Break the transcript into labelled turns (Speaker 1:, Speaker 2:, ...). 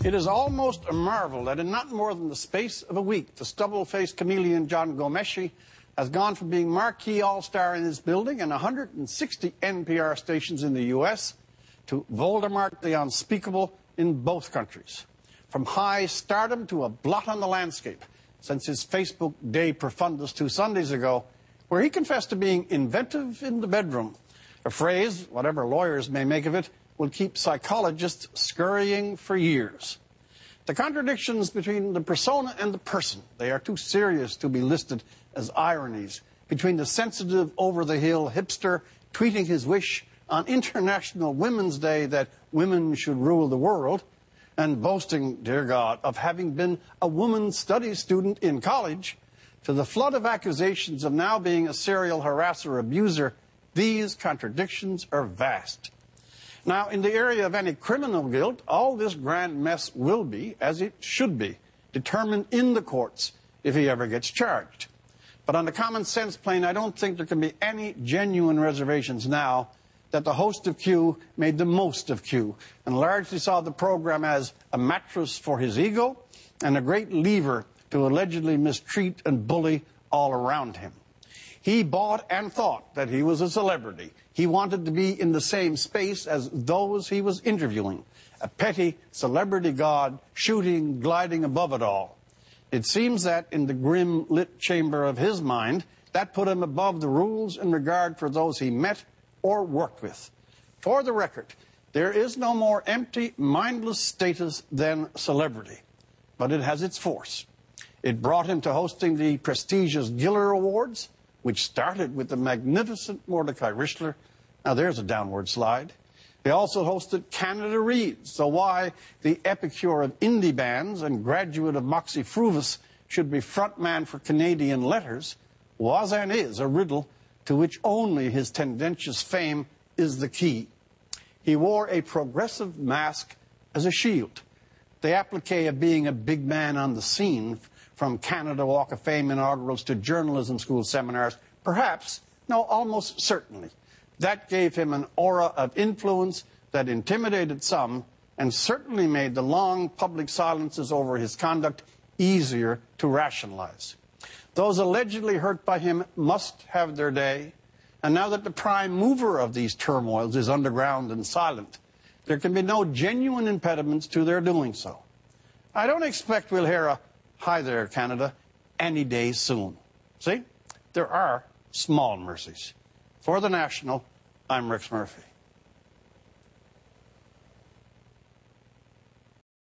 Speaker 1: It is almost a marvel that in not more than the space of a week, the stubble-faced chameleon Jian Ghomeshi has gone from being marquee all-star in his building and 160 NPR stations in the U.S. to Voldemort the unspeakable in both countries. From high stardom to a blot on the landscape since his Facebook Day Profundus 2 Sundays ago, where he confessed to being inventive in the bedroom, a phrase, whatever lawyers may make of it, will keep psychologists scurrying for years. The contradictions between the persona and the person, they are too serious to be listed as ironies, between the sensitive, over-the-hill hipster tweeting his wish on International Women's Day that women should rule the world, and boasting, dear God, of having been a woman studies student in college, to the flood of accusations of now being a serial harasser abuser, these contradictions are vast. Now, in the area of any criminal guilt, all this grand mess will be, as it should be, determined in the courts if he ever gets charged. But on the common sense plane, I don't think there can be any genuine reservations now that the host of Q made the most of Q and largely saw the program as a mattress for his ego and a great lever to allegedly mistreat and bully all around him. He bought and thought that he was a celebrity. He wanted to be in the same space as those he was interviewing, a petty celebrity god shooting, gliding above it all. It seems that in the grim lit chamber of his mind, that put him above the rules in regard for those he met or worked with. For the record, there is no more empty, mindless status than celebrity, but it has its force. It brought him to hosting the prestigious Giller Awards, which started with the magnificent Mordecai Richler. Now there's a downward slide. They also hosted Canada Reads, so why the epicure of indie bands and graduate of Moxie Fruvus should be frontman for Canadian letters was and is a riddle to which only his tendentious fame is the key. He wore a progressive mask as a shield, the applique of being a big man on the scene, from Canada Walk of Fame inaugurals to journalism school seminars, perhaps, no, almost certainly. That gave him an aura of influence that intimidated some and certainly made the long public silences over his conduct easier to rationalize. Those allegedly hurt by him must have their day, and now that the prime mover of these turmoils is underground and silent, there can be no genuine impediments to their doing so. I don't expect we'll hear a "Hi there, Canada," any day soon. See, there are small mercies. For The National, I'm Rex Murphy.